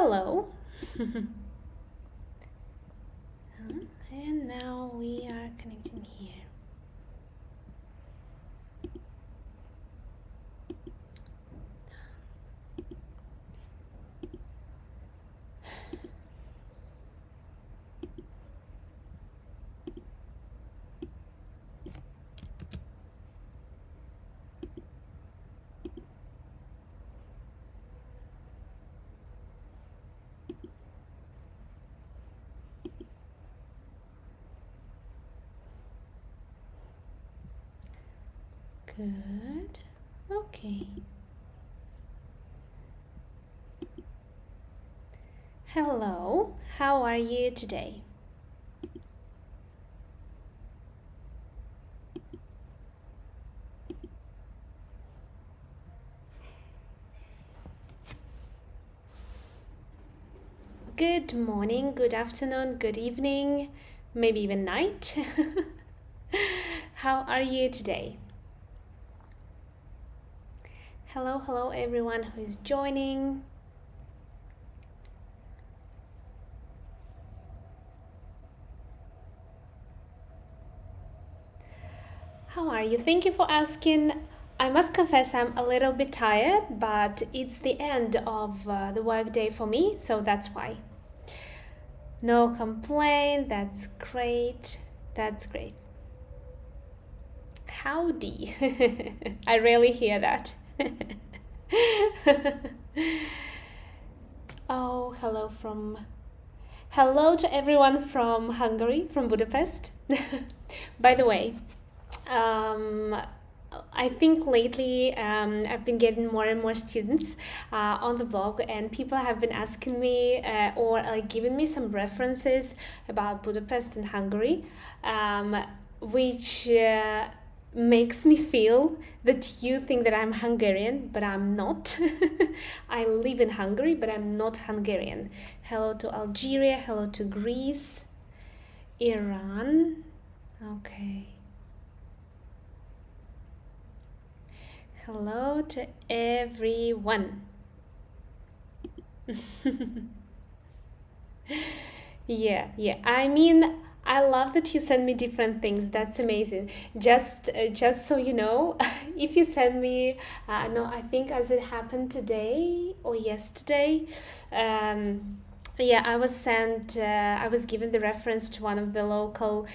Hello. And now we are connecting here. Good. Okay. Hello. How are you today? Good morning, good afternoon, good evening, maybe even night. How are you today? Hello, everyone who is joining. How are you? Thank you for asking. I must confess I'm a little bit tired, but it's the end of the workday for me, so that's why. No complaint. That's great. That's great. Howdy. I rarely hear that. Oh, hello to everyone from Hungary, from Budapest. By the way, um, I think lately I've been getting more and more students on the blog, and people have been asking me or giving me some references about Budapest and Hungary, which makes me feel that you think that I'm Hungarian, but I'm not. I live in Hungary, but I'm not Hungarian. Hello to Algeria, hello to Greece, Iran. Okay. Hello to everyone. Yeah. I mean, I love that you send me different things. That's amazing. Just so you know, if you send me, no, I think as it happened today or yesterday, yeah, I was sent. I was given the reference to one of the local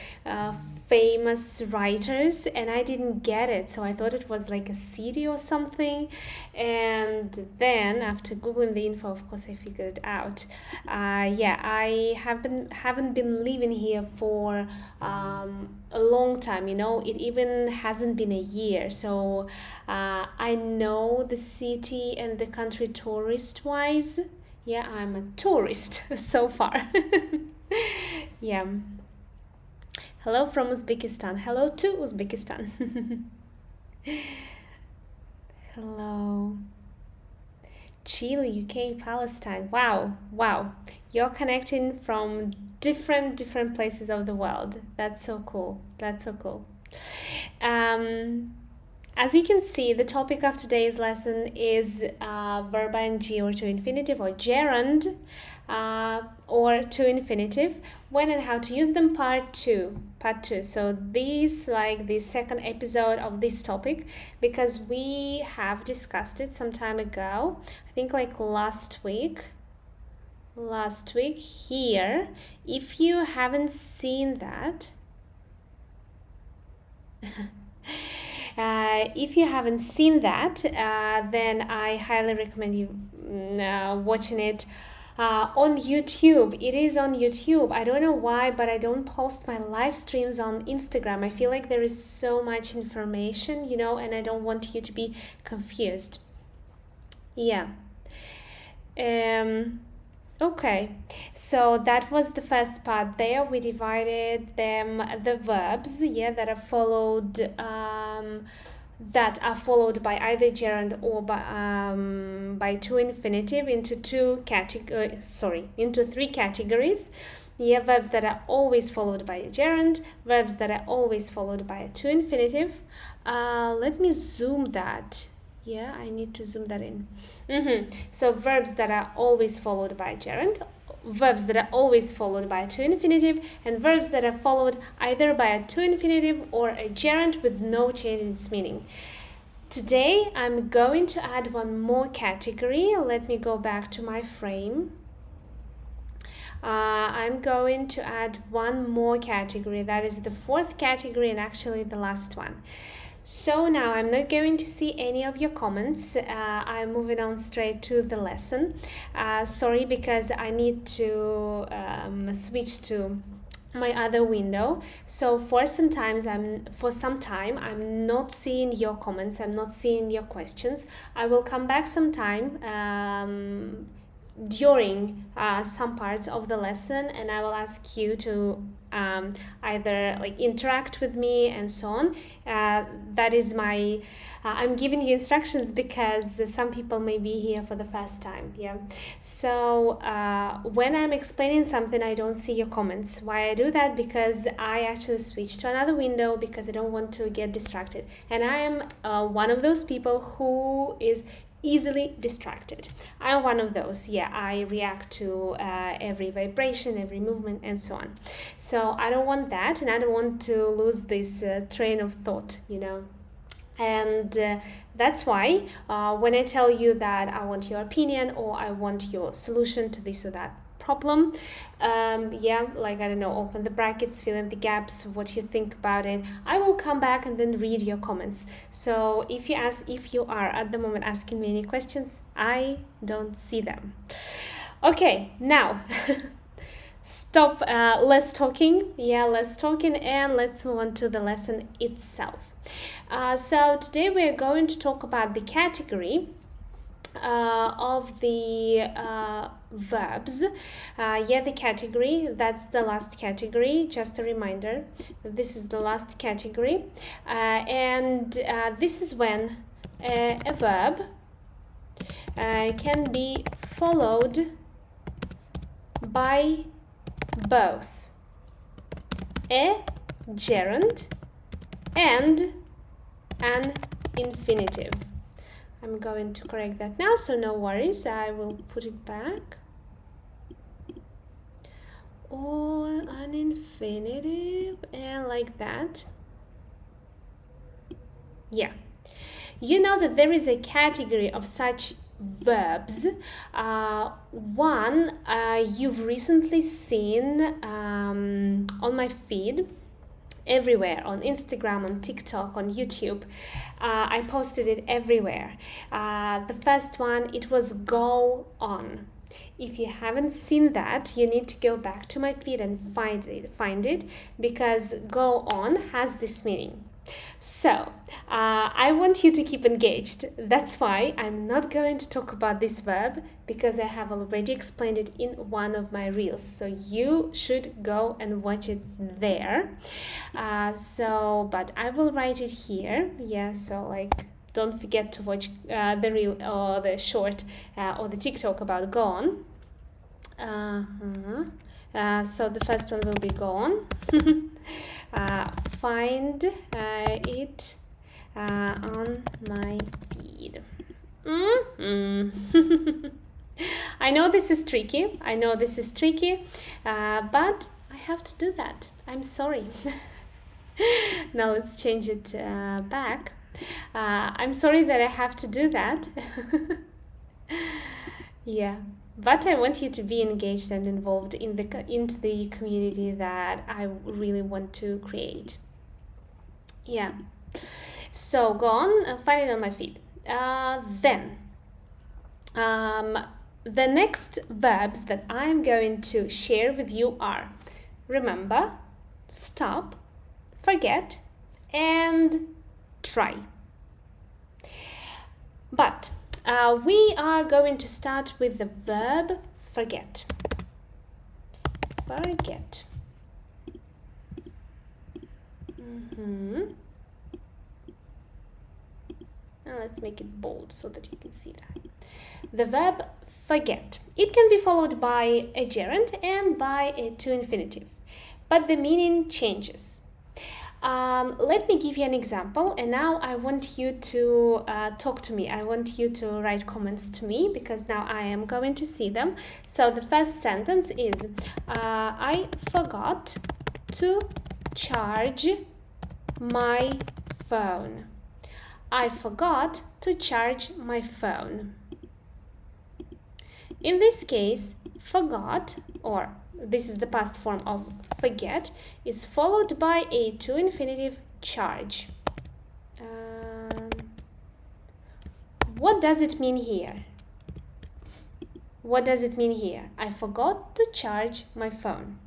famous writers, and I didn't get it. So I thought it was like a city or something. And then after googling the info, of course, I figured it out. Yeah, I haven't been living here for a long time. You know, it even hasn't been a year. So I know the city and the country tourist wise. Yeah, I'm a tourist so far. Yeah. Hello from Uzbekistan. Hello to Uzbekistan. Hello. Chile, UK, Palestine. Wow. You're connecting from different places of the world. That's so cool. Um, as you can see, the topic of today's lesson is verb ing or to infinitive or gerund or to infinitive, when and how to use them, part two. So this like the second episode of this topic, because we have discussed it some time ago, I think like last week here. If you haven't seen that, if you haven't seen that, then I highly recommend you watching it on YouTube. It is on YouTube. I don't know why, but I don't post my live streams on Instagram. I feel like there is so much information, you know, and I don't want you to be confused. Yeah. Okay, so that was the first part. There we divided them, the verbs, yeah, that are followed by either gerund or by to infinitive into into three categories. Yeah, verbs that are always followed by a gerund, verbs that are always followed by a to infinitive. Let me zoom that. Yeah, I need to zoom that in. So verbs that are always followed by a gerund, verbs that are always followed by a to infinitive, and verbs that are followed either by a to infinitive or a gerund with no change in its meaning. Today I'm going to add one more category. Let me go back to my frame. I'm going to add one more category. That is the fourth category and actually the last one. So now I'm not going to see any of your comments. I'm moving on straight to the lesson. Sorry, because I need to switch to my other window. So for some time I'm not seeing your comments. I'm not seeing your questions. I will come back sometime during some parts of the lesson, and I will ask you to either like interact with me and so on. That is my I'm giving you instructions because some people may be here for the first time. Yeah, so when I'm explaining something, I don't see your comments. Why I do that? Because I actually switch to another window because I don't want to get distracted, and I am one of those people who is easily distracted. I'm one of those. Yeah, I react to every vibration, every movement, and so on. So I don't want that, and I don't want to lose this train of thought, and that's why when I tell you that I want your opinion or I want your solution to this or that problem, like, I don't know, open the brackets, fill in the gaps, what you think about it, I will come back and then read your comments. So if you are at the moment asking me any questions, I don't see them. Okay, now stop less talking, and let's move on to the lesson itself. So today we're going to talk about the category of the verbs. The category, that's the last category. Just a reminder, this is the last category, and this is when a verb can be followed by both a gerund and an infinitive. I'm going to correct that now, so no worries, I will put it back. Or an infinitive, and like that. Yeah. You know that there is a category of such verbs. One you've recently seen on my feed. Everywhere, on Instagram, on TikTok, on YouTube. I posted it everywhere. The first one, it was go on. If you haven't seen that, you need to go back to my feed and find it because go on has this meaning. So I want you to keep engaged. That's why I'm not going to talk about this verb because I have already explained it in one of my reels. So you should go and watch it there. But I will write it here. Yeah, so like don't forget to watch the reel or the short or the TikTok about go on. So the first one will be go on. Find it on my feed. I know this is tricky. But I have to do that. I'm sorry. Now let's change it back. I'm sorry that I have to do that. Yeah. But I want you to be engaged and involved into the community that I really want to create. Yeah. So go on, find it on my feed. Then, the next verbs that I'm going to share with you are remember, stop, forget, and try. But we are going to start with the verb forget. Forget. Now let's make it bold so that you can see that. The verb forget. It can be followed by a gerund and by a to infinitive, but the meaning changes. Let me give you an example, and now I want you to talk to me. I want you to write comments to me because now I am going to see them. So the first sentence is, I forgot to charge my phone. I forgot to charge my phone. In this case, forgot, or this is the past form of forget, is followed by a to infinitive charge. What does it mean here? What does it mean here? I forgot to charge my phone.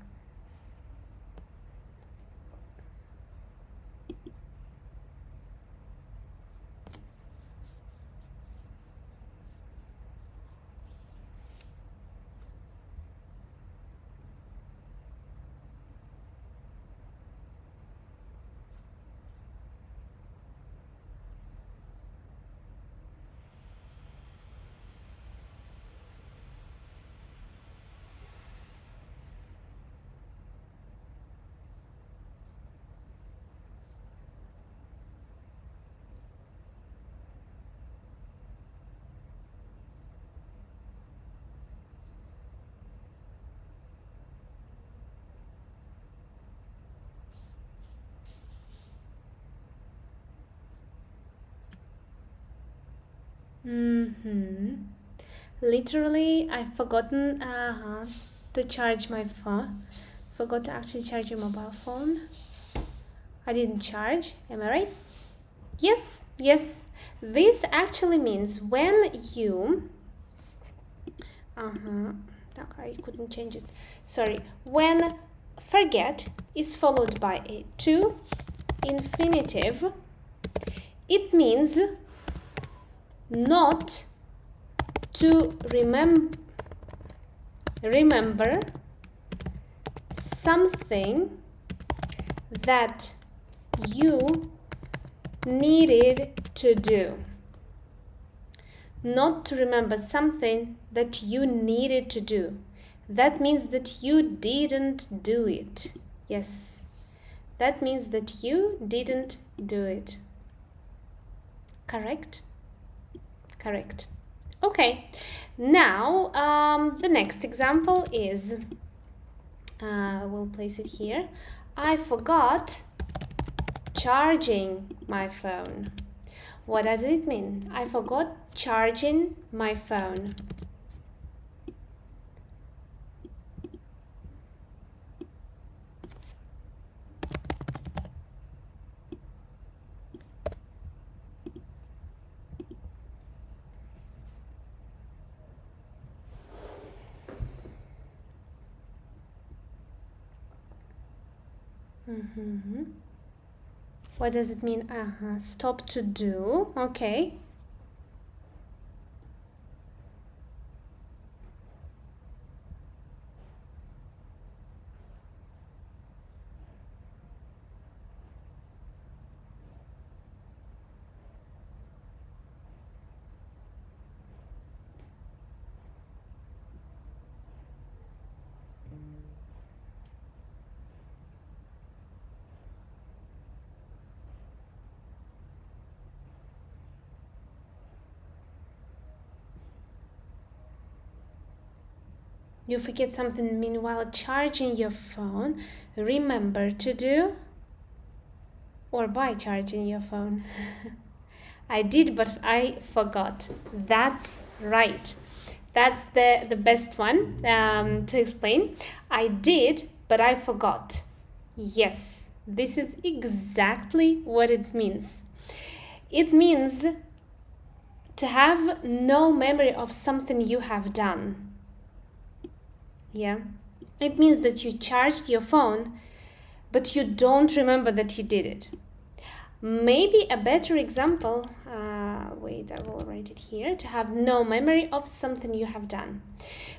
Literally, I've forgotten to charge my phone. Forgot to actually charge your mobile phone. I didn't charge. Am I right? Yes, yes. This actually means when you... I couldn't change it. Sorry. When forget is followed by a to infinitive, it means not to remember something that you needed to do. Not to remember something that you needed to do. That means that you didn't do it. Yes, that means that you didn't do it. Correct? Correct. Okay, now the next example is, we'll place it here. I forgot charging my phone. What does it mean? I forgot charging my phone. What does it mean? Stop to do. Okay. You forget something meanwhile charging your phone. Remember to do, or by charging your phone. I did, but I forgot. That's right. That's the best one to explain. I did, but I forgot. Yes, this is exactly what it means. It means to have no memory of something you have done. Yeah, it means that you charged your phone, but you don't remember that you did it. Maybe a better example, wait, I will write it here, to have no memory of something you have done.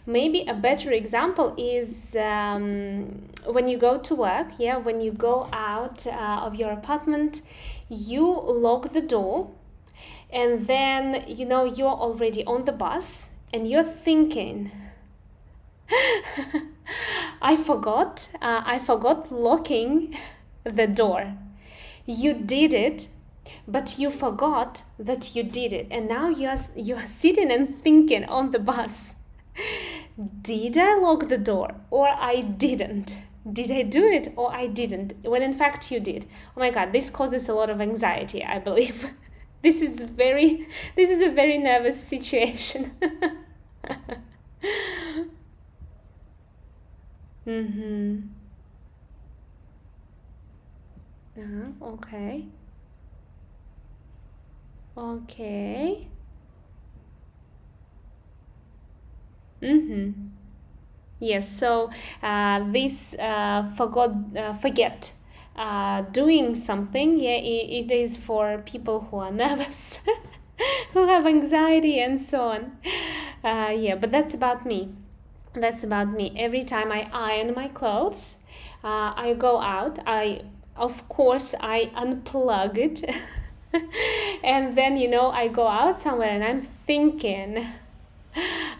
Maybe a better example is when you go to work, yeah, when you go out of your apartment, you lock the door, and then, you know, you're already on the bus, and you're thinking, I forgot locking the door. You did it, but you forgot that you did it, and now you are sitting and thinking on the bus, did I lock the door or I didn't? Did I do it or I didn't? When in fact you did. Oh my god, this causes a lot of anxiety, I believe. This is a very nervous situation. Mm-hmm. Okay. Okay. Mm-hmm. Yes, so this forget doing something, yeah, it is for people who are nervous, who have anxiety and so on. Yeah, but that's about me. That's about me. Every time I iron my clothes, I go out. Of course, I unplug it. And then, I go out somewhere and I'm thinking,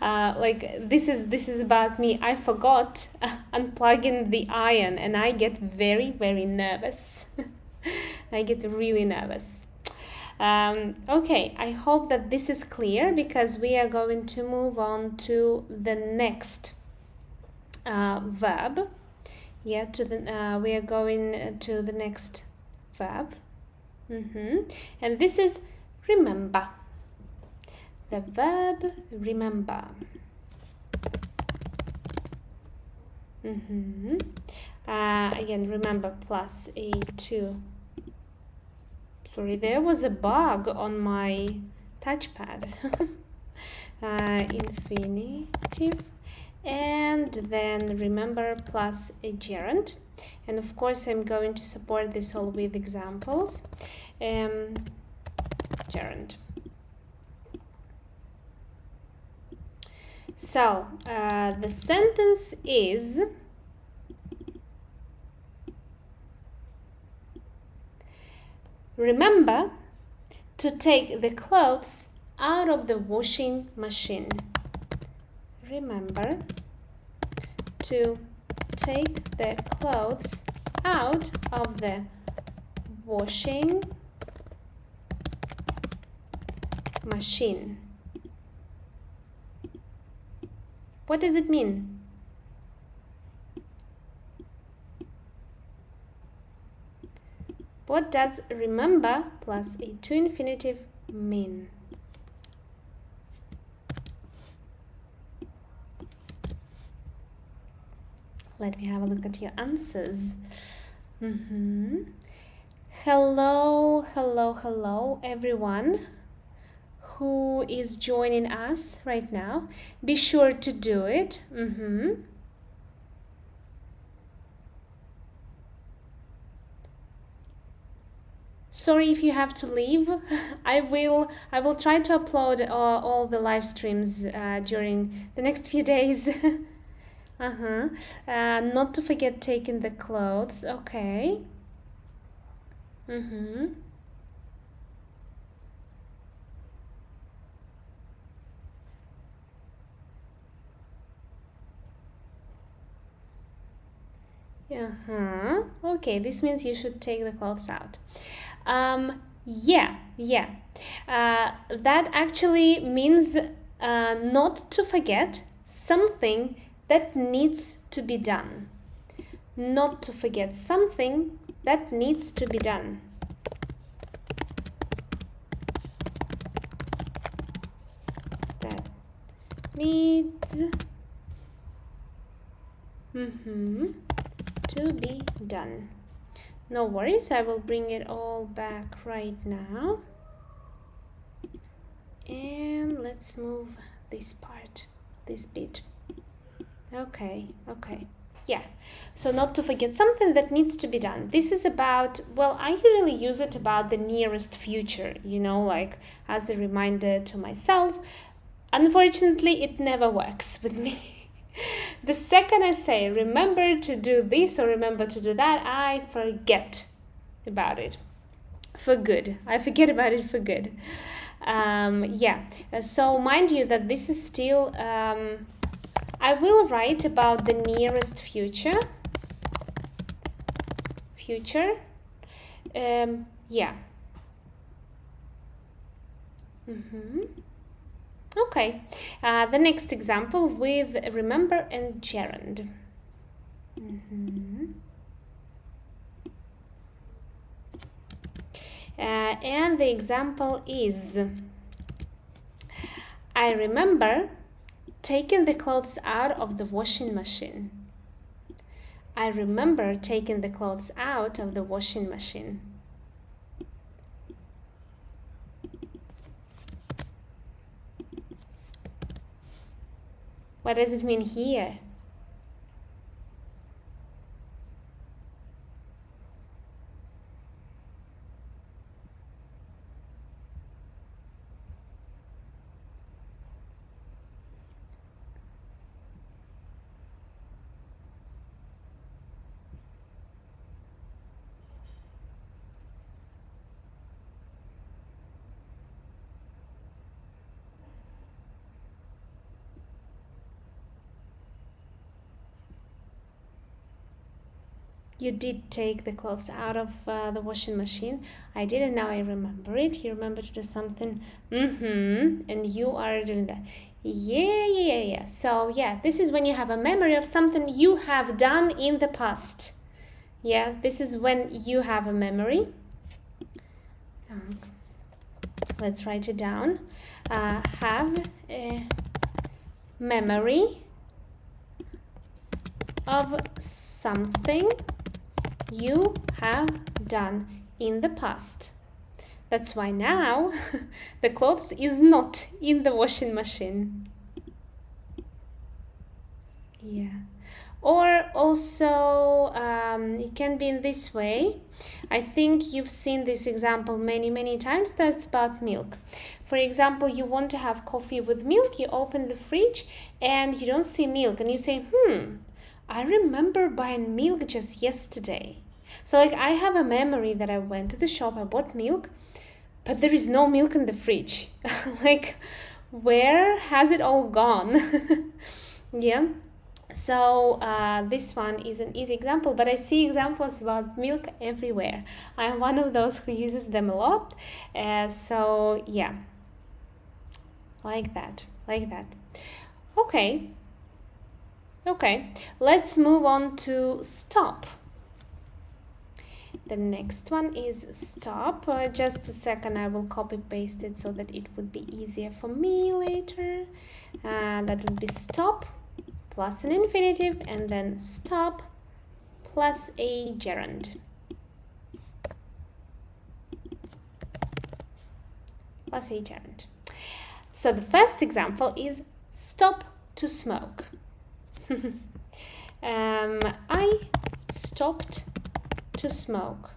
like this is about me. I forgot unplugging the iron and I get very, very nervous. I get really nervous. Okay, I hope that this is clear because we are going to move on to the next verb. Yeah, we are going to the next verb. And this is remember. The verb remember. Again, remember plus A2. Sorry, there was a bug on my touchpad. Infinitive. And then remember plus a gerund. And of course, I'm going to support this all with examples. Gerund. So, the sentence is, remember to take the clothes out of the washing machine. Remember to take the clothes out of the washing machine. What does it mean? What does remember plus a to infinitive mean? Let me have a look at your answers. Hello, hello, hello, everyone who is joining us right now. Be sure to do it. Sorry if you have to leave. I will try to upload all the live streams during the next few days. Not to forget taking the clothes. Okay. Okay, this means you should take the clothes out. Yeah. That actually means not to forget something that needs to be done. Not to forget something that needs to be done. That needs to be done. No worries, I will bring it all back right now. And let's move this part, this bit. Okay. Yeah, so not to forget something that needs to be done. This is about, well, I usually use it about the nearest future, like as a reminder to myself. Unfortunately, it never works with me. The second I say, remember to do this or remember to do that, I forget about it for good. I forget about it for good. Yeah, so mind you that this is still, I will write about the nearest future. Yeah. Okay. The next example with remember and gerund. And the example is, I remember taking the clothes out of the washing machine. I remember taking the clothes out of the washing machine. What does it mean here? You did take the clothes out of the washing machine. I didn't, now I remember it. You remember to do something. And you are doing that. Yeah. So yeah, this is when you have a memory of something you have done in the past. Yeah, this is when you have a memory. Let's write it down. Have a memory of something you have done in the past. That's why now the clothes is not in the washing machine. Yeah. Or also it can be in this way. I think you've seen this example many times. That's about milk. For example, you want to have coffee with milk. You open the fridge and you don't see milk and you say, I remember buying milk just yesterday. So like I have a memory that I went to the shop, I bought milk, but there is no milk in the fridge. Like, where has it all gone? Yeah. So this one is an easy example, but I see examples about milk everywhere. I'm one of those who uses them a lot. So yeah, like that. Okay, let's move on to stop. The next one is stop. Just a second, I will copy paste it so that it would be easier for me later. That would be stop plus an infinitive and then stop plus a gerund. So the first example is stop to smoke. I stopped to smoke.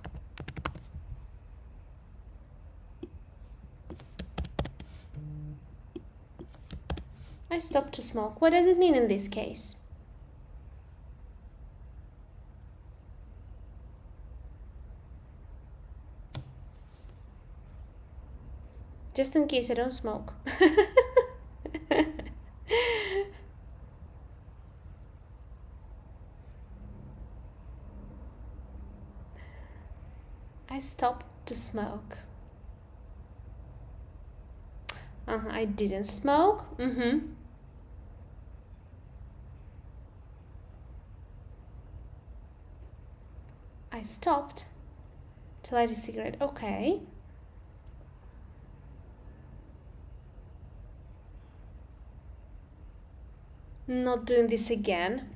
I stopped to smoke. What does it mean in this case? Just in case I don't smoke. I stopped to smoke. I didn't smoke. I stopped to light a cigarette. Okay. Not doing this again.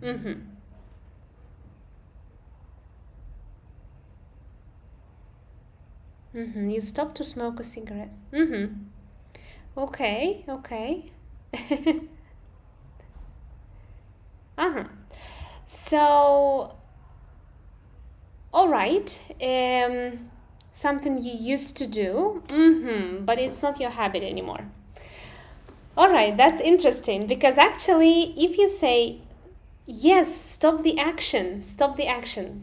You stopped to smoke a cigarette. Okay. So, all right. Something you used to do, but it's not your habit anymore. All right, that's interesting because actually, if you say, yes, stop the action,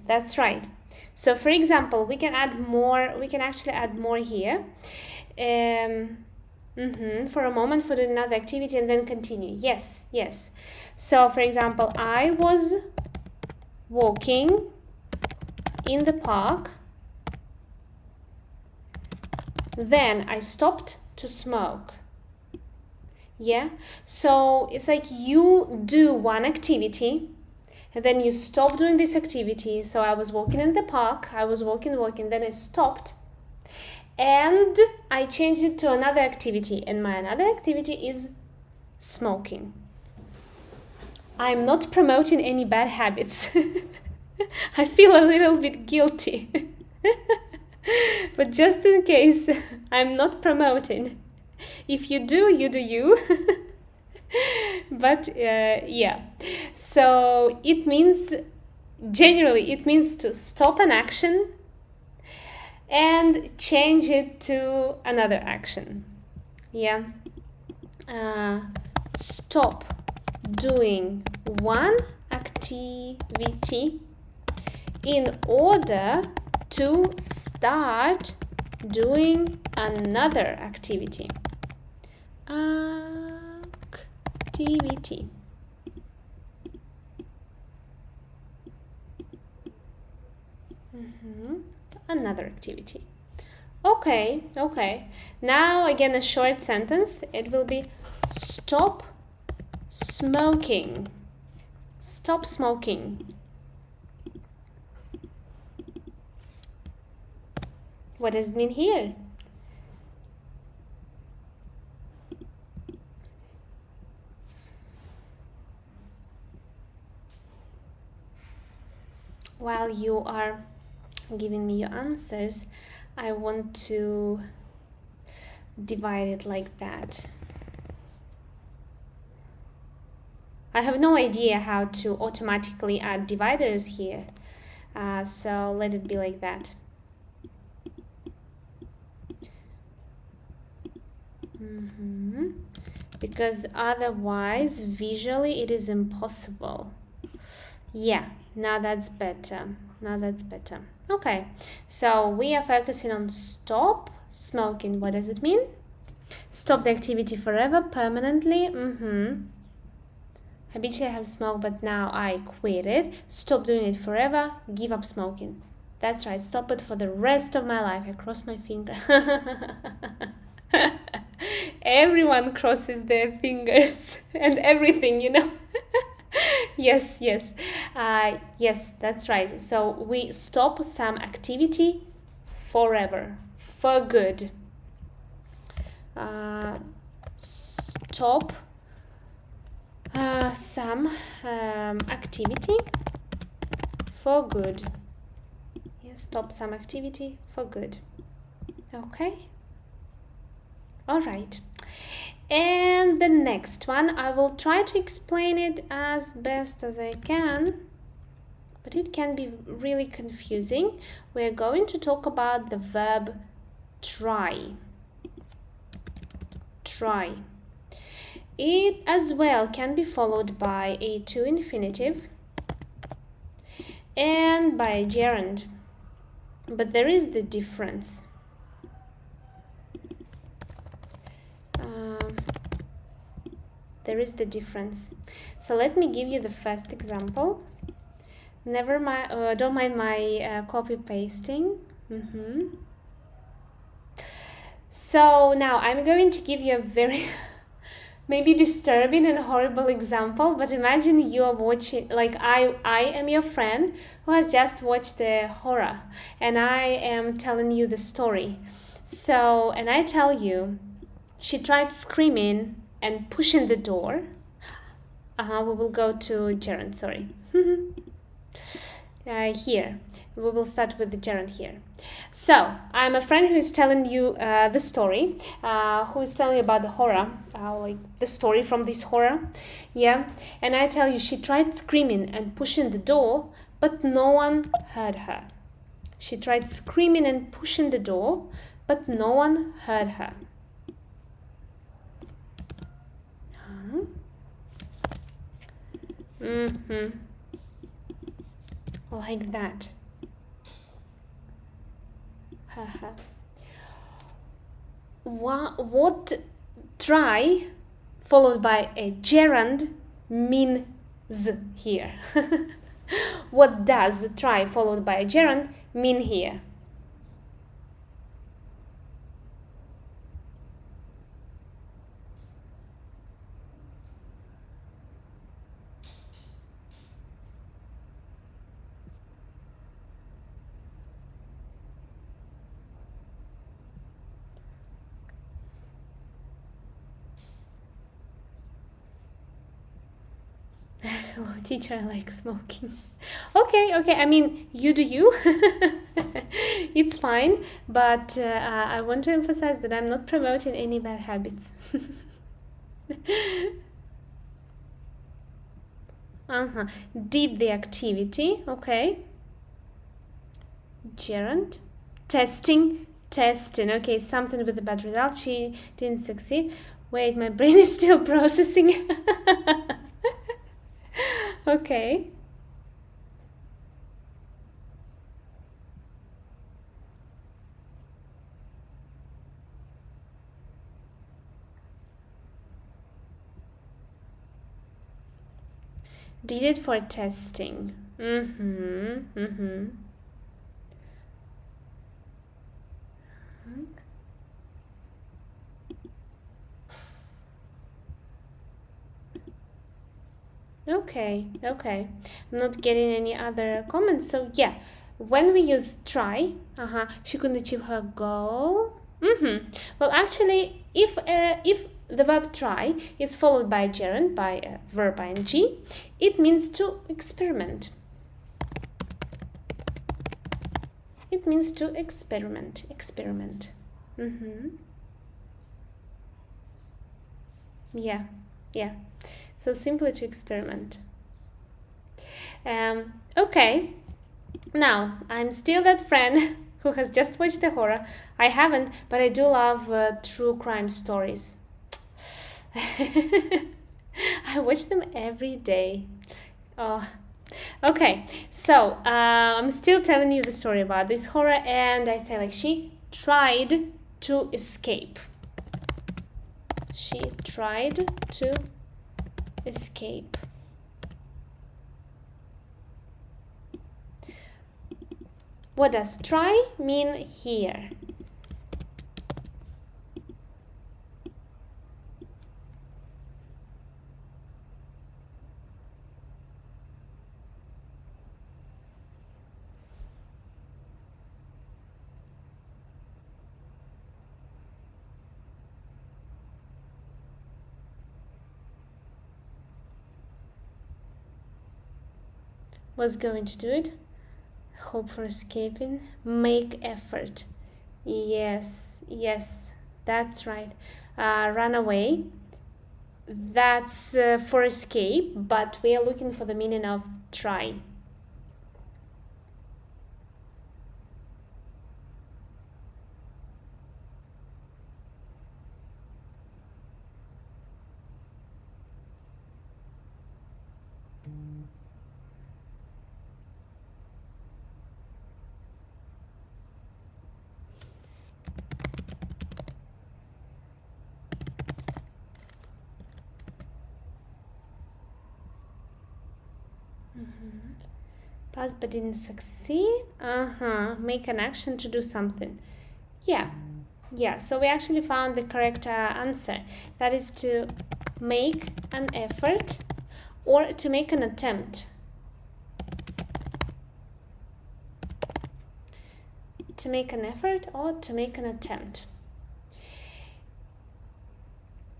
that's right. So for example, we can actually add more here. For a moment for another activity and then continue. Yes. So for example, I was walking in the park then I stopped to smoke. Yeah, so it's like you do one activity and then you stop doing this activity. So I was walking in the park, I was walking, then I stopped and I changed it to another activity, and my another activity is smoking. I'm not promoting any bad habits. I feel a little bit guilty. But just in case, I'm not promoting. If you do, you do you. But yeah, so it means, generally, it means to stop an action and change it to another action. Yeah. Stop doing one activity in order to start doing another activity. Activity. Another activity. Okay. Now again a short sentence. It will be stop smoking. Stop smoking. What does it mean here? While you are giving me your answers, I want to divide it like that. I have no idea how to automatically add dividers here, so let it be like that. Because otherwise visually it is impossible. Yeah, now that's better. Okay, so we are focusing on stop smoking. What does it mean? Stop the activity forever, permanently. Habitually I have smoked, but now I quit it. Stop doing it forever, give up smoking. That's right, stop it for the rest of my life. I cross my finger. Everyone crosses their fingers and everything, you know. Yes, that's right. So we stop some activity forever, for good. Stop some activity for good. Yes, stop some activity for good. Okay. All right. And the next one, I will try to explain it as best as I can, but it can be really confusing. We're going to talk about the verb try. Try. It as well can be followed by a to infinitive and by a gerund, but there is the difference. There is the difference. So let me give you the first example. Never mind, don't mind my copy pasting. So now I'm going to give you a very maybe disturbing and horrible example, but imagine you are watching, like I am your friend who has just watched the horror, and I am telling you the story. So, and I tell you, she tried screaming and pushing the door. We will go to gerund, sorry. Here, we will start with the gerund here. So, I'm a friend who is telling you the story, who is telling you about the horror, like the story from this horror, yeah. And I tell you, she tried screaming and pushing the door, but no one heard her. She tried screaming and pushing the door, but no one heard her. Like that. What try followed by a gerund means here? What does try followed by a gerund mean here? Hello, teacher, I like smoking. Okay, okay. I mean, you do you. It's fine, but I want to emphasize that I'm not promoting any bad habits. Uh-huh. Did the activity, okay. Gerund. Testing. Okay, something with a bad result. She didn't succeed. Wait, my brain is still processing. Okay. Did it for testing. Mm-hmm. Mm-hmm. Okay, okay. I'm not getting any other comments. So yeah, when we use try, she couldn't achieve her goal. Well, actually, if the verb try is followed by a gerund, by a verb ing, it means to experiment. It means to experiment. Experiment. Yeah, yeah. So simply to experiment. Okay. Now, I'm still that friend who has just watched the horror. I haven't, but I do love true crime stories. I watch them every day. Oh, okay. So I'm still telling you the story about this horror, and I say like she tried to escape. She tried to escape. What does try mean here? Was going to do it? Hope for escaping. Make effort. Yes, yes, that's right. Run away. That's for escape, but we are looking for the meaning of try. Pass but didn't succeed. Make an action to do something. Yeah, yeah. So we actually found the correct answer. That is to make an effort or to make an attempt. To make an effort or to make an attempt.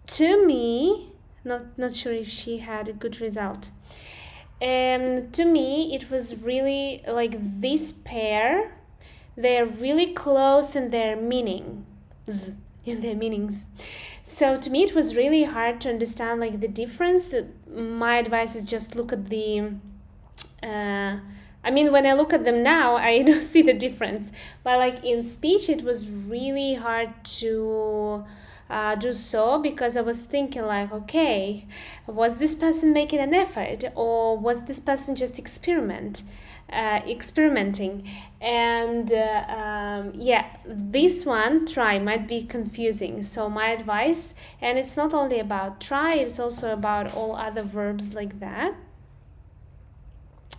To me, not sure if she had a good result. To me, it was really like this pair. They're really close in their meanings. In their meanings. So to me, it was really hard to understand like the difference. My advice is just look at the. I mean, when I look at them now, I don't see the difference. But like in speech, it was really hard to do so because I was thinking like, okay, was this person making an effort or was this person just experimenting? And yeah, this one try might be confusing. So my advice, and it's not only about try, it's also about all other verbs like that.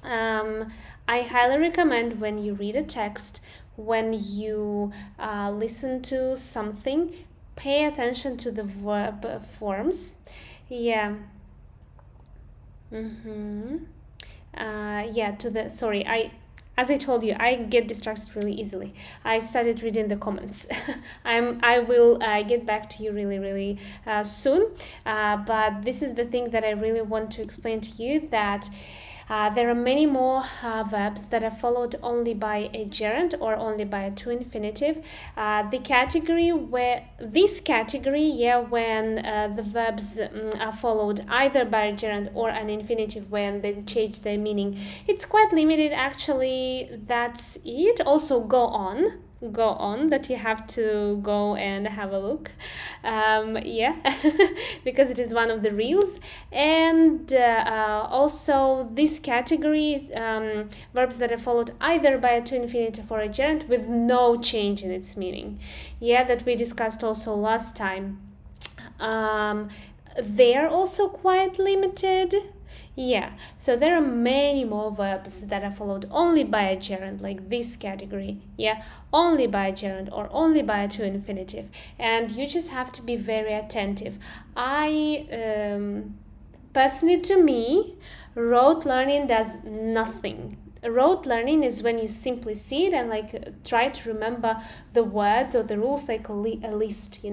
I highly recommend when you read a text, when you listen to something, pay attention to the verb forms. Yeah. Yeah, to the, sorry, as I told you, I get distracted really easily. I started reading the comments. I will get back to you really soon. But this is the thing that I really want to explain to you, that there are many more verbs that are followed only by a gerund or only by a to infinitive. The category where this category, when the verbs are followed either by a gerund or an infinitive when they change their meaning, it's quite limited actually. That's it. Also go on, that you have to go and have a look, because it is one of the reels. And also this category, verbs that are followed either by a to infinitive or a gerund with no change in its meaning, that we discussed also last time. They are also quite limited. So there are many more verbs that are followed only by a gerund, like this category, only by a gerund or only by a to infinitive, and you just have to be very attentive. Personally, to me, rote learning does nothing. Rote learning is when you simply see it and try to remember the words or the rules like a list,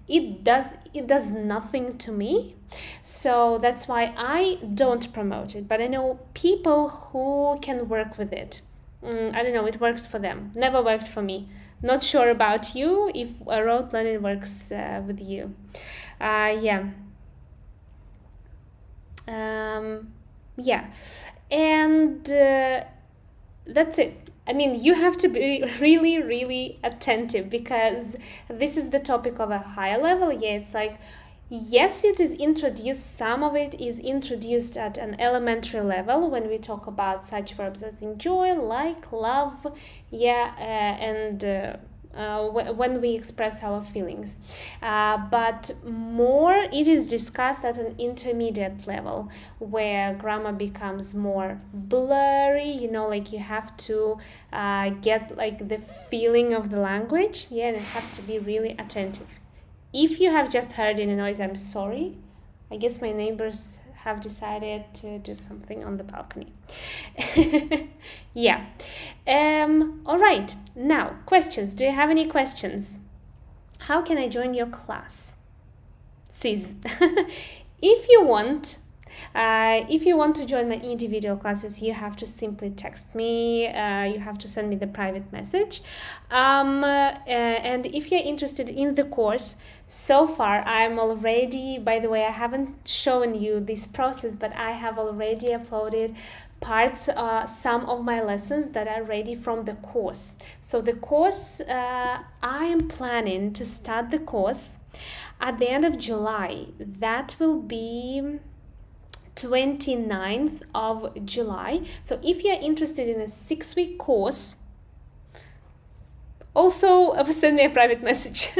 It does nothing to me. So that's why I don't promote it. But I know people who can work with it. I don't know, it works for them. Never worked for me. Not sure about you if rote learning works with you. And that's it. I mean, you have to be really attentive, because this is the topic of a higher level. It's like, yes, it is introduced, some of it is introduced at an elementary level when we talk about such verbs as enjoy, like, love, when we express our feelings. But more it is discussed at an intermediate level, where grammar becomes more blurry, you have to get the feeling of the language, and you have to be really attentive. If you have just heard any noise, I'm sorry. I guess my neighbors have decided to do something on the balcony. All right, now questions. Do you have any questions? How can I join your class? Sis. If you want to join my individual classes, you have to simply text me. You have to send me the private message. And if you're interested in the course, so far I'm already, by the way, I haven't shown you this process, but I have already uploaded parts, some of my lessons that are ready from the course. So the course, I am planning to start the course at the end of July. That will be 29th of July. So if you're interested in a 6-week course, also send me a private message.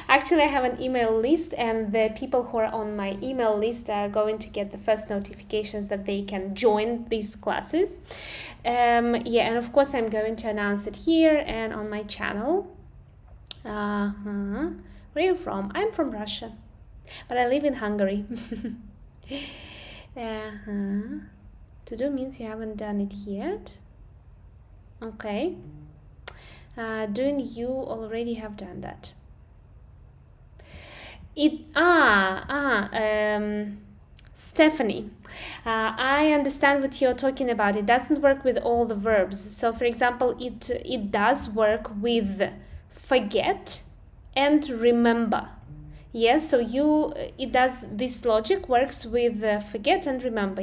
Actually, I have an email list, and the people who are on my email list are going to get the first notifications that they can join these classes. And of course I'm going to announce it here and on my channel. Where are you from? I'm from Russia, but I live in Hungary. To do means you haven't done it yet. Okay. Doing, you already have done that. Stephanie, I understand what you're talking about. It doesn't work with all the verbs. So for example, it does work with forget and remember. Yes, so this logic works with forget and remember.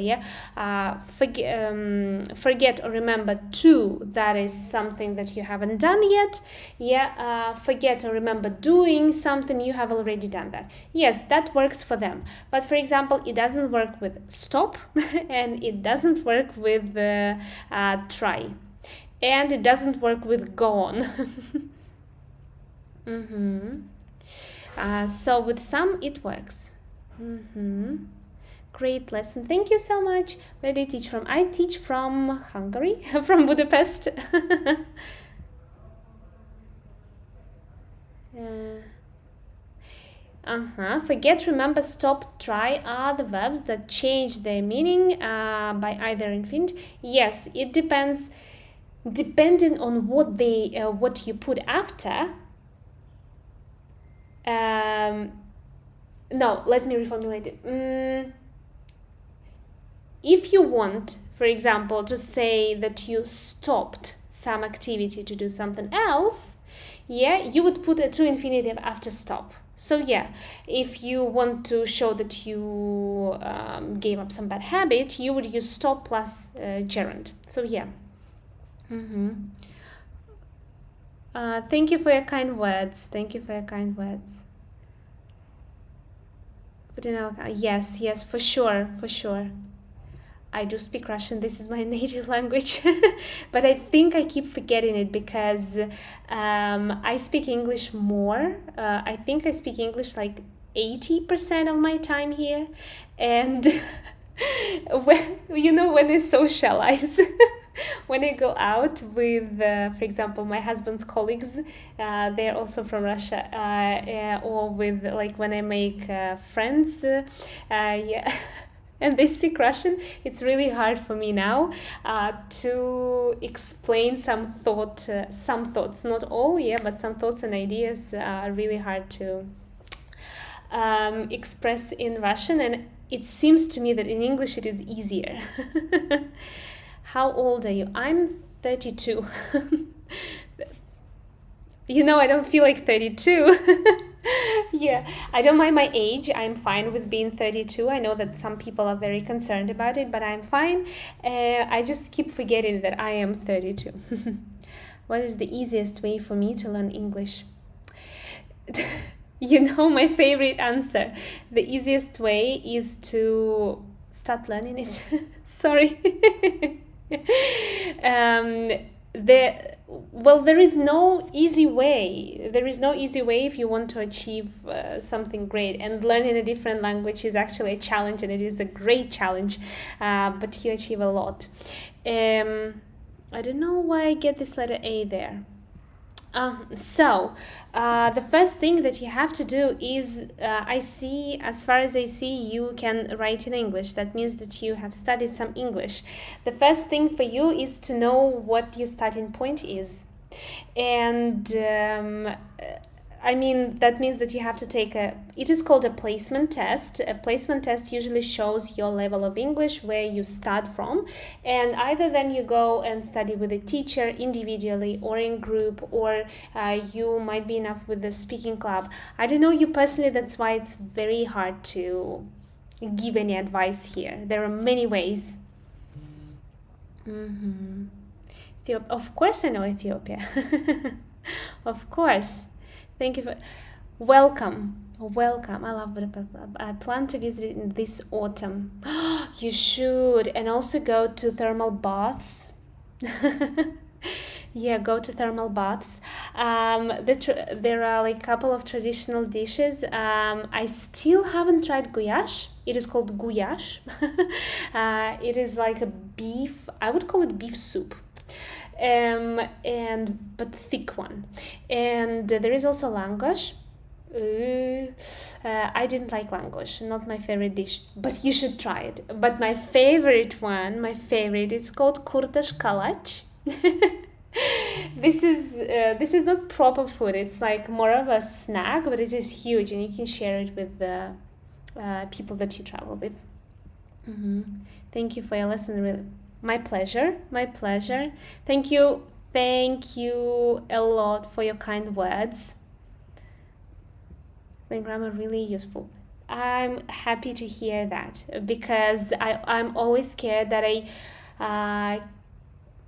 Forget or remember to, that is something that you haven't done yet. Forget or remember doing something, you have already done that. Yes, that works for them. But for example, it doesn't work with stop and it doesn't work with try. And it doesn't work with go on. So with some it works. Great lesson. Thank you so much. Where do you teach from? I teach from Hungary, from Budapest. Forget, remember, stop, try are the verbs that change their meaning by either infinitive. Yes, it depends. depending on what you put after. um, no, let me reformulate it. If you want, for example, to say that you stopped some activity to do something else, yeah, you would put a to infinitive after stop. So yeah, if you want to show that you gave up some bad habit, you would use stop plus gerund. So yeah. Mm-hmm. Thank you for your kind words. Thank you for your kind words. But in our, yes, yes, for sure, for sure. I do speak Russian. This is my native language, but I think I keep forgetting it because I speak English more. I think I speak English like 80% of my time here, and when I socialize. When I go out with, for example, my husband's colleagues, they're also from Russia, or with like when I make friends, yeah. And they speak Russian, it's really hard for me now to explain some thoughts, not all, yeah, but some thoughts and ideas are really hard to express in Russian, and it seems to me that in English it is easier. How old are you? I'm 32. I don't feel like 32. Yeah, I don't mind my age. I'm fine with being 32. I know that some people are very concerned about it, but I'm fine. I just keep forgetting that I am 32. What is the easiest way for me to learn English? My favorite answer. The easiest way is to start learning it. Sorry. um, there is no easy way. There is no easy way if you want to achieve something great. And learning a different language is actually a challenge, and it is a great challenge. But you achieve a lot. I don't know why I get this letter A there. The first thing that you have to do is, as far as I see, you can write in English. That means that you have studied some English. The first thing for you is to know what your starting point is. And that means that you have to take it is called a placement test. A placement test usually shows your level of English, where you start from. And either then you go and study with a teacher individually or in group, or you might be enough with the speaking club. I don't know you personally, that's why it's very hard to give any advice here. There are many ways. Mm-hmm. Of course I know Ethiopia. Of course. Thank you for welcome. Welcome. I love Budapest. I plan to visit it this autumn. You should, and also go to thermal baths. Yeah, go to thermal baths. There are like a couple of traditional dishes. I still haven't tried goulash. It is called goulash. It is like a beef. I would call it beef soup. But thick one. And there is also langosh. I didn't like langosh, not my favorite dish, but you should try it. But my favorite, is called kurtash kalach. This is not proper food. It's like more of a snack, but it is huge, and you can share it with the people that you travel with. Mm-hmm. Thank you for your lesson. Really, my pleasure. My pleasure. Thank you. Thank you a lot for your kind words. My grammar really useful. I'm happy to hear that, because I'm always scared that I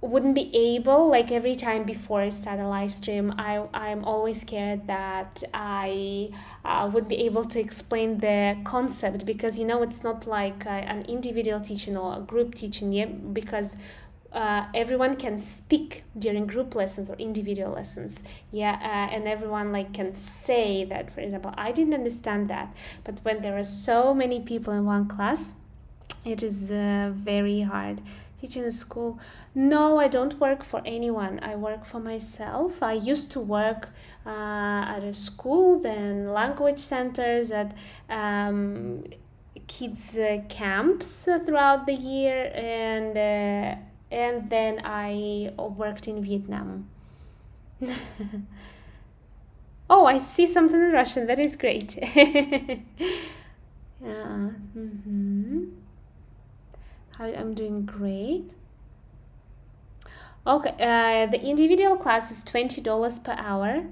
wouldn't be able, like every time before I start a live stream, I'm always scared that I would be able to explain the concept, because it's not like an individual teaching or a group teaching, yeah, because everyone can speak during group lessons or individual lessons, yeah, and everyone can say that, for example, I didn't understand that. But when there are so many people in one class, it is very hard. Teaching in school, no, I don't work for anyone. I work for myself. I used to work at a school, then language centers, at kids camps throughout the year, and and then I worked in Vietnam. Oh, I see something in Russian. That is great. Yeah. I'm doing great. Okay, the individual class is $20 per hour.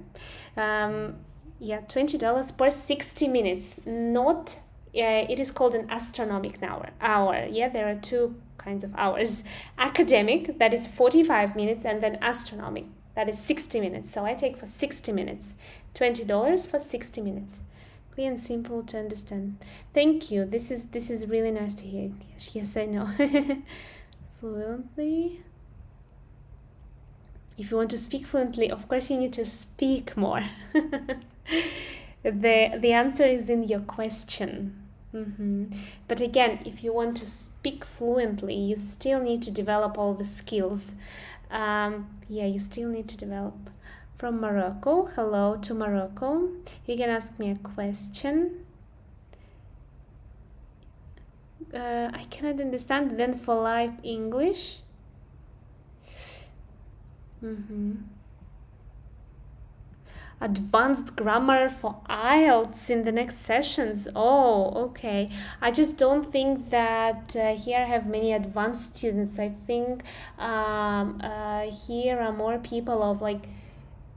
Um, yeah, $20 per 60 minutes. Not, it is called an astronomic hour. Yeah, there are two kinds of hours. Academic, that is 45 minutes, and then astronomic, that is 60 minutes. So I take for 60 minutes. $20 for 60 minutes. Clear and simple to understand. Thank you. This is really nice to hear. Yes, I know. Fluently. If you want to speak fluently, of course you need to speak more. The answer is in your question. But again, if you want to speak fluently, you still need to develop all the skills. Yeah, you still need to develop. From Morocco, hello to Morocco. You can ask me a question. I cannot understand. Then for live English. Advanced grammar for IELTS in the next sessions. Oh, okay. I just don't think that here I have many advanced students. I think here are more people of like,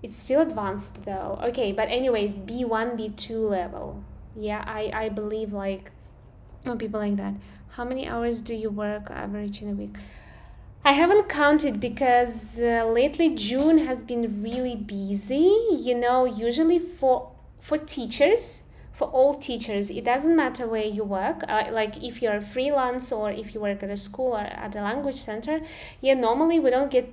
it's still advanced though. Okay, but anyways, B1, B2 level. Yeah, I believe like people like that. How many hours do you work average in a week? I haven't counted because lately June has been really busy. Usually for teachers, for all teachers, it doesn't matter where you work. Like if you're freelance or if you work at a school or at a language center, yeah, normally we don't get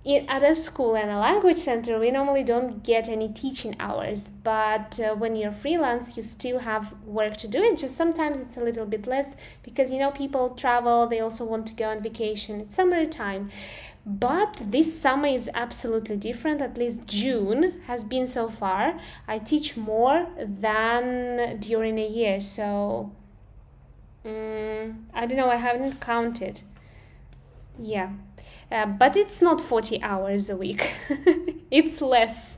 at a school and a language center, we normally don't get any teaching hours. But when you're freelance, you still have work to do. It just sometimes it's a little bit less because people travel. They also want to go on vacation. It's summertime. But this summer is absolutely different. At least June has been so far. I teach more than during a year. So I don't know. I haven't counted. Yeah. But it's not 40 hours a week. It's less.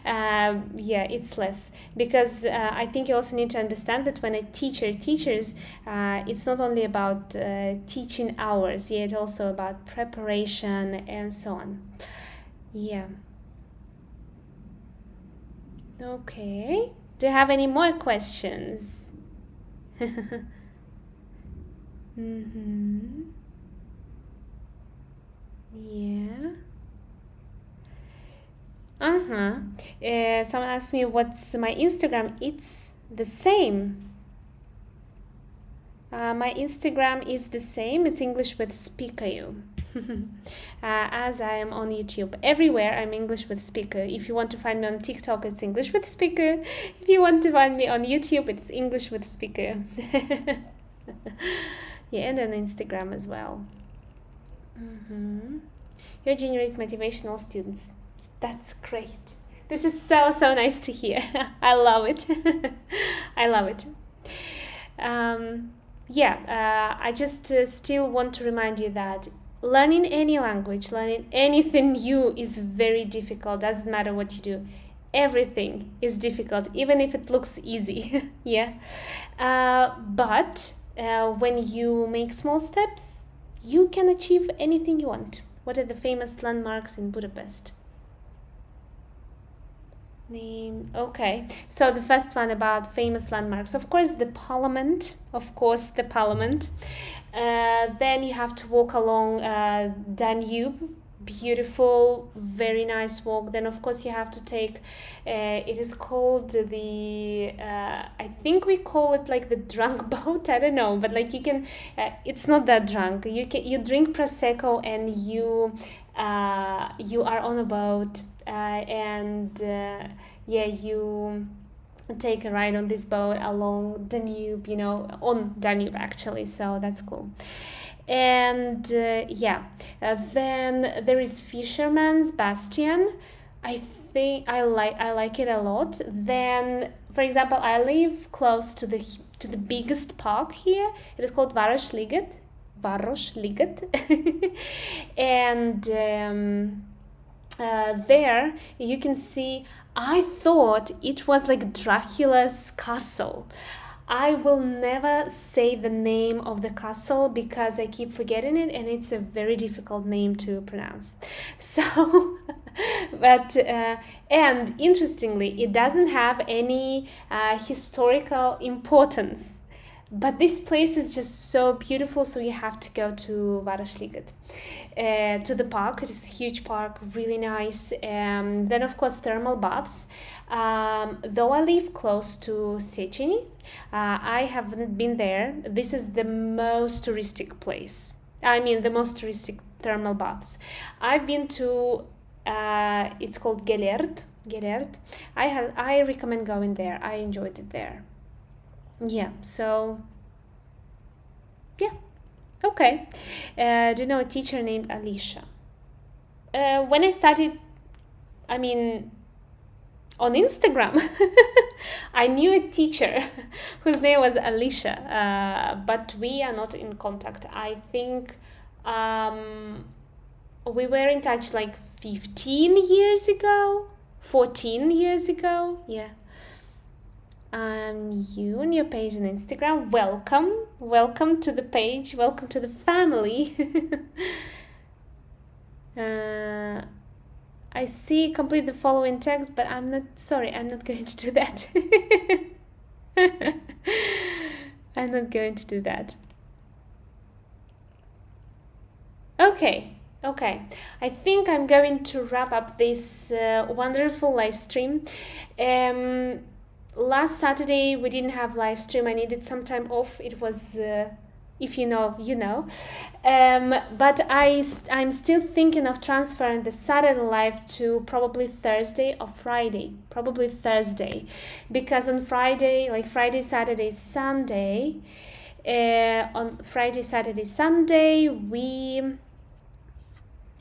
Yeah, it's less. Because I think you also need to understand that when a teacher teaches, it's not only about teaching hours, yeah, it's also about preparation and so on. Yeah. Okay. Do you have any more questions? Mm-hmm. Yeah. Someone asked me what's my Instagram. It's the same. My Instagram is the same. It's English with Speaker. As I am on YouTube. Everywhere I'm English with Speaker. If you want to find me on TikTok, it's English with Speaker. If you want to find me on YouTube, it's English with Speaker. Yeah, and on Instagram as well. You generate motivational students. That's great. This is so nice to hear. I love it. I love it. I just still want to remind you that learning any language, learning anything new is very difficult. Doesn't matter what you do. Everything is difficult, even if it looks easy. Yeah. But when you make small steps, you can achieve anything you want. What are the famous landmarks in Budapest? Okay, so the first one about famous landmarks, of course the parliament. Then you have to walk along Danube, beautiful, very nice walk. Then of course you have to take it is called the I think we call it like the drunk boat. I don't know, but like you can it's not that drunk. You drink prosecco and you are on a boat you take a ride on this boat along Danube, on Danube actually, so that's cool. And then there is Fisherman's Bastion. I think I like it a lot. Then, for example, I live close to the biggest park here. It is called Városliget. Városliget. And there you can see, I thought it was like Dracula's castle. I will never say the name of the castle because I keep forgetting it, and it's a very difficult name to pronounce. So, but and interestingly, it doesn't have any historical importance. But this place is just so beautiful, so you have to go to Városliget, to the park. It is a huge park, really nice. Then, of course, thermal baths. Though I live close to Széchenyi, I haven't been there. This is the most touristic place. I mean, the most touristic thermal baths. I've been to, it's called Gellért. I recommend going there. I enjoyed it there. Yeah, so, yeah, okay. Do you know a teacher named Alicia? When I studied, I mean, on Instagram, I knew a teacher whose name was Alicia, but we are not in contact. I think we were in touch like 15 years ago, 14 years ago, yeah. You on your page on Instagram. Welcome to the page. Welcome to the family. I see complete the following text, but I'm not going to do that. I'm not going to do that. Okay. I think I'm going to wrap up this wonderful live stream. Last Saturday we didn't have live stream. I needed some time off. It was if you know, you know. But I'm still thinking of transferring the Saturday live to probably Thursday or Friday. Probably Thursday, because on Friday, like Friday, Saturday, Sunday, on Friday, Saturday, Sunday, we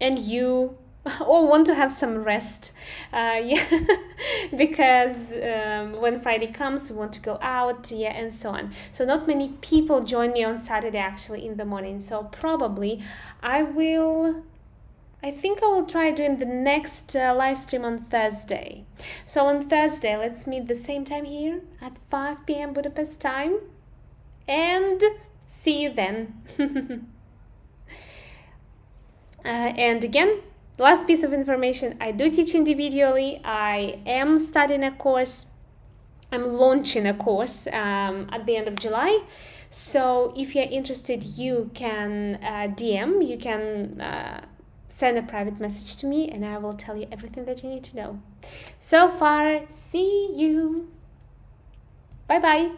and you all want to have some rest, yeah, because when Friday comes, we want to go out, yeah, and so on. So not many people join me on Saturday actually in the morning. So probably I think I will try doing the next live stream on Thursday. So on Thursday, let's meet the same time here at 5 p.m. Budapest time, and see you then. And again, last piece of information, I do teach individually. I am studying a course. I'm launching a course at the end of July. So if you're interested, you can DM, you can send a private message to me, and I will tell you everything that you need to know. So far, see you. Bye-bye.